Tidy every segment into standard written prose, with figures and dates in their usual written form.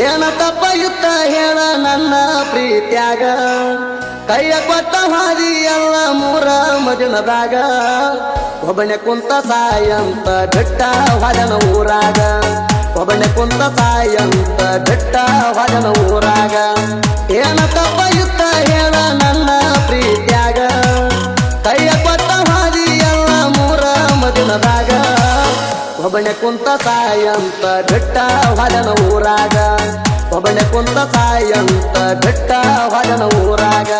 ಏನ ತಪ್ಪ ಇತ್ತ ಹೇಳ ನನ್ನ ಪ್ರೀತ್ಯಾಗ ಕೈಯ ಕೊಟ್ಟ ಹಾದಿ ಎಲ್ಲ ಮೂರ ಮದಿನದಾಗ ಒಬ್ಬನೇ ಕುಂತ ಸಾಯಂತ ಬೆಟ್ಟ ಹೊದನ ಊರಾಗ ಒಬ್ಬನೇ ಕುಂತ ಸಾಯಂತ ಬೆಟ್ಟ ಹೊದನ ಊರಾಗ ಏನ ತಪ್ಪ ಇತ್ತ ಹೇಳ ನನ್ನ ಪ್ರೀತ್ಯಾಗ ಕೈಯ ಕೊಟ್ಟ ಹಾದಿ ಎಲ್ಲ ಮೂರ ಮದಿನದಾಗ ಒಬ್ಬನೇ ಕುಂತ ಸಾಯಂತ ಬೆಟ್ಟ ಹೊದನ ಊರಾಗ ಒಬ್ಬನೇ ಕುಂತ ಸಾಯಂತ ಬೆಟ್ಟ ಹೊದನ ಊರಾಗ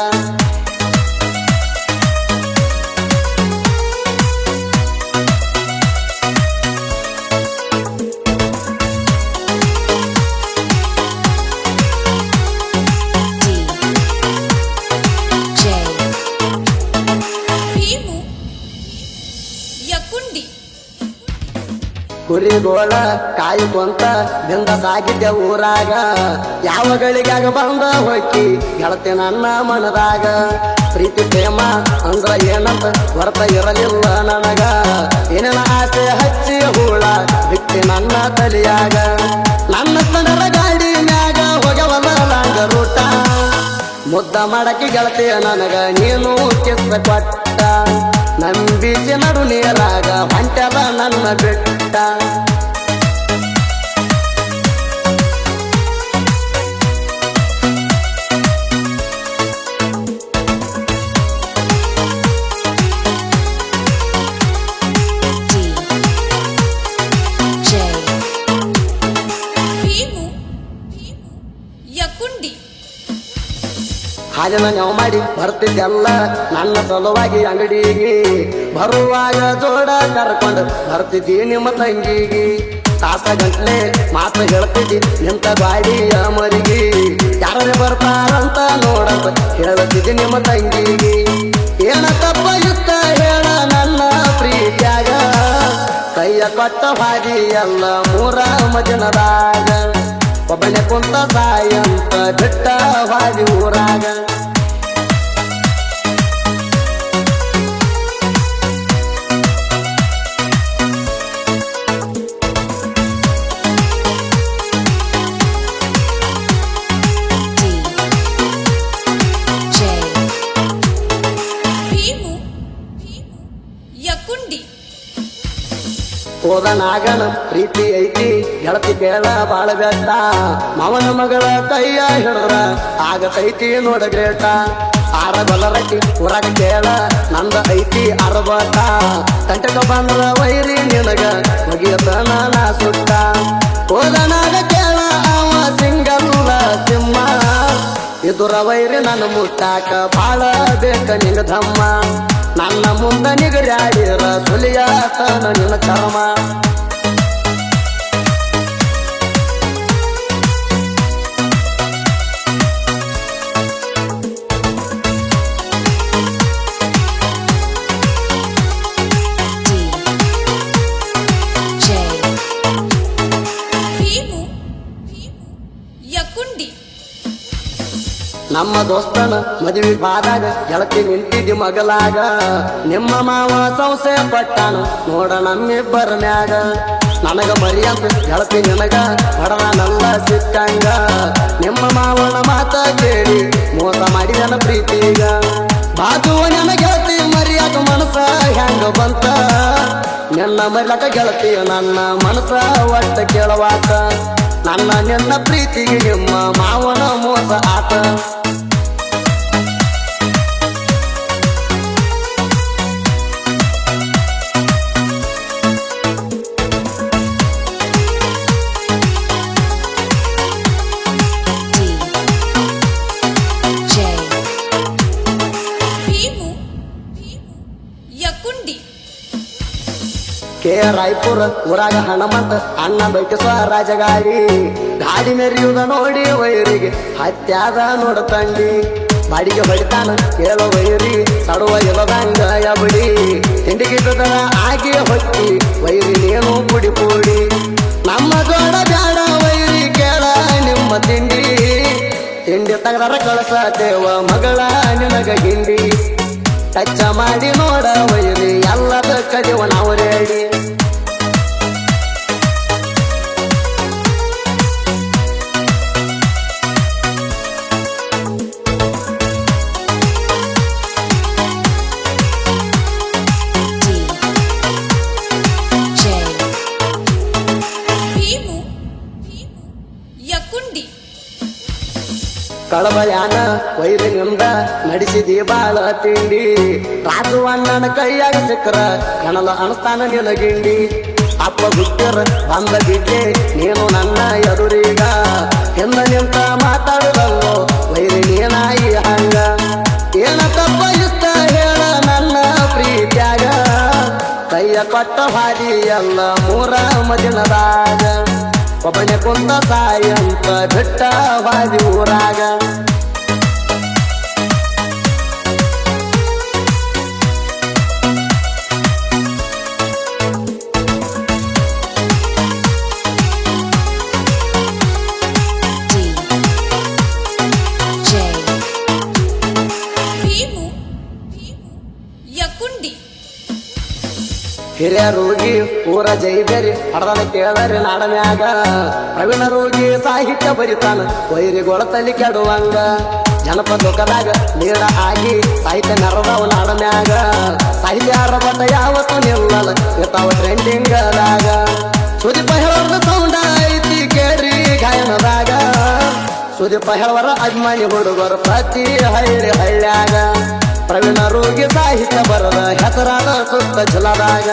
ಕುರಿಗೋಳ ಕಾಯ್ಕೊಂತ ದಿಂದ ಸಾಗಿದ್ದೆ ಊರಾಗ ಯಾವ ಗಳಿಗಾಗ ಬಂದ ಹೊಕ್ಕಿ ಗೆಳತಿ ನನ್ನ ಮನದಾಗ ಪ್ರೀತಿ ಪ್ರೇಮ ಅಂದ್ರ ಏನಂತ ಹೊರತ ಇರಲಿಲ್ಲ ನನಗ ಏನೇನ ಆಸೆ ಹಚ್ಚಿ ಹೂಳ ಬಿಟ್ಟಿ ನನ್ನ ತಲಿಯಾಗ ನನ್ನ ಸ್ತನರ ಗಾಡಿ ಮ್ಯಾಗ ಹೋಗವಲ್ಲ ಲಾಂಗ ರೂಟ ಮುದ್ದ ಮಾಡಕ್ಕೆ ಗೆಳತಿಯ ನನಗ ನೀನು ಕಿಸ್ಸ ಕೊಟ್ಟ ನಂಬಿಸಿ ನಡು ನೀರಾಗ ಹೊಂಟದ ನನ್ನ ಬೆಟ್ಟ ಹಾಲಿನ ನಾವು ಮಾಡಿ ಬರ್ತಿದ್ದೆಲ್ಲ ನನ್ನ ಸಲುವಾಗಿ ಅಂಗಡಿಗೆ ಬರುವಾಗ ಜೋಡ ಕರ್ಕೊಂಡು ಬರ್ತಿದ್ದಿ ನಿಮ್ಮ ತಂಗಿಗೆ ತಾಸ ಗಂಟ್ಲೆ ಮಾತು ಹೇಳ್ತಿದ್ದಿ ನಿಂತ ಗಾಡಿಯ ಮರಿಗೆ ಯಾರೇ ಬರ್ತಾರಂತ ನೋಡಂತ ಹೇಳ್ತಿದ್ದಿ ನಿಮ್ಮ ತಂಗಿಗೆ ಏನ ತಪ್ಪ ಇತ್ತ ಹೇಳ ನನ್ನ ಪ್ರೀತ್ಯಾಗ ಕೈಯ ಕೊಟ್ಟ ಹಾದಿ ಎಲ್ಲ ಮೂರ ಮದಿನದಾಗ ಒಬ್ಬನೇ ಕುಂತ ಸಾಯಂತ ಬೆಟ್ಟ ಹಾದಿ ಊರಾಗ ಹೋದನಾಗನ ಪ್ರೀತಿ ಐತಿ ಗೆಳತಿ ಕೇಳ ಬಾಳ ಬೆಟ್ಟ ಮಾವನ ಮಗಳ ಕೈಯ ಹಿಡಿದ್ರ ಆಗತೈತಿ ನೋಡ ಗ್ರೇಟ ಆರ ಬಲರಟ್ಟಿ ಊರಾಗ ಕೇಳ ನಂದ ಐತಿ ಅರಬಟ ಕಂಟಕ ಬಂದ್ರ ವೈರಿ ನಿನಗ ಮುಗಿಯತನ ನಾ ಸುಟ್ಟ ಹೋದನಾಗ ಕೇಳ ಅವ ಸಿಂಗಲ್ಲ ಸಿಂಹ ಇದುರ ವೈರಿ ನನ್ನ ಮುಟ್ಟಾಕ ಬಾಳ ಬೇಕ ನಿಂಗ ಧಮ್ಮ ನನ್ನ ಮುಂದ ನಿಗರ್ಯಾಡಿರ ಸುಲಿಯಾತನ ನಿನ್ನ ಕರ್ಮ ನಮ್ಮ ದೋಸ್ತನ ಮದುವೆ ಬಾದಾಗ ಗೆಳತಿ ನಿಂತಿದ್ದಿ ಮಗಲಾಗ ನಿಮ್ಮ ಮಾವ ಸಂಶಯ ಪಟ್ಟಾನ ನೋಡ ನಮ್ಮಿಬ್ಬರ ಮ್ಯಾಗ ನನಗ ಮರಿಯಂತ ಗೆಳತಿ ನಿನಗ ಹೊಡನಲ್ಲ ಸಿಕ್ಕಂಗ ನಿಮ್ಮ ಮಾವನ ಮಾತ ಕೇಳಿ ಮೋಸ ಮಾಡಿದನ ಪ್ರೀತಿಗ ಬಾಜುವ ನನ್ನ ಗೆಳತಿ ಮರಿಯಾಕ ಮನಸ ಹೆಂಗ ಬಂತ ನಿನ್ನ ಮರಿಯಾಕ ಗೆಳತಿ ನನ್ನ ಮನಸ ಒಟ್ಟ ಕೇಳವಾತ ನನ್ನ ನಿನ್ನ ಪ್ರೀತಿಗೆ ನಿಮ್ಮ ಮಾವನ ಮೋಸ ಆತ ಕೆ ರಾಯಪುರ ಊರಾಗ ಹಣಮಂತ ಅಣ್ಣ ಬೈಕಿಸುವ ರಾಜಗಾಡಿ ಗಾಡಿ ಮೆರೆಯುವುದ ನೋಡಿ ವೈರಿಗೆ ಹತ್ಯಾದ ನೋಡ ತಂಡಿ ಬಾಡಿಗೆ ಹೊಡಿತಾನ ಕೇಳೋ ವೈರಿ ಸಡುವ ಇಲ್ಲದಂಗ ಯಬಡಿ ತಿಂಡಿಗಿದ್ದದ ಆಗಿ ಹೊತ್ತಿ ವೈರಿ ನೀನು ಪುಡಿ ಪುಡಿ ನಮ್ಮ ಜೋಡ ಬ್ಯಾಡ ವೈರಿ ಕೇಳ ನಿಮ್ಮ ತಿಂಡಿ ತಿಂಡಿ ತಗದಾರ ಕಳಸತೇವ ಮಗಳ ನಿನಗ ಗಿಂಡಿ ಟಚ್ಚ ಮಾಡಿ ನೋಡ ವೈರಿ ಎಲ್ಲದ ಕದಿವ ನಾವು ರೇಡಿ ಕಳಬಳ್ಯಾನ ವೈರಿನಿಂದ ನಡೆಸಿದಿ ಬಾಳ ತಿಂಡಿ ರಾಜು ಅಣ್ಣನ ಕೈಯಾಗ ಸಿಕ್ಕರ ಕಣಲ ಅಣಸ್ತಾನ ನಿಲಗಿಂಡಿ ಅಪ್ಪ ಹುಟ್ಟರ ಬಂದ ಬಿದ್ದೆ ನೀನು ನನ್ನ ಎದುರೀಗ ಹಿಂದ ನಿಂತ ಮಾತಾಡುದಲ್ಲೋ ವೈರಿ ನೀನಾಯಿ ಹಂಗ ಏನ ತಪ್ಪ ಇಷ್ಟ ಹೇಳ ನನ್ನ ಪ್ರೀತ್ಯಾಗ ಕೈಯ ಕೊಟ್ಟ ಹಾದಿ ಎಲ್ಲ ಮೂರ ಮದಿನದಾಗ ಒಬ್ಬನೇ ಕುಂತ ಸಾಯಂತ ಬಿಟ್ಟ ಹಾದಿ ಊರಾಗ ಹಿರಿಯ ರೋಗಿ ಊರ ಜೈಬೇರಿ ಹಡದನ ಕೇಳರಿ ನಾಡನ್ಯಾಗ ಪ್ರವೀಣ ರೋಗಿ ಸಾಹಿತ್ಯ ಬರಿತಾನ ವೈರಿಗೊಳ ತಲಿ ಕೆಡುವಂಗ ಜನಪದ ಲೋಕದಾಗ ನೀಡ ಆಗಿ ಸಾಹಿತ್ಯ ನೆರದವ ನಾಡನ್ಯಾಗ ಸಾಹಿತ್ಯ ರಬಟ ಯಾವತ್ತು ನಿಲ್ಲಲ್ಲ ಇರ್ತಾವ ಟ್ರೆಂಡಿಂಗದಾಗ ಸುದೀಪ ಹೇಳೋರ್ದ ಸೌಂಡ ಐತಿ ಕೇಳ್ರಿ ಗಾಯನದಾಗ ಸುದೀಪ ಹೇಳವರ ಅಭಿಮಾನಿ ಹುಡುಗರು ಪ್ರತಿ ಹೈರಿ ಹಳ್ಳ್ಯಾಗ ಪ್ರವೀಣ ರೋಗಿ ಸಾಹಿತ್ಯ ಬರದ ಹೆಸರಾದ ಸುತ್ತ ಜಿಲ್ಲದಾಗ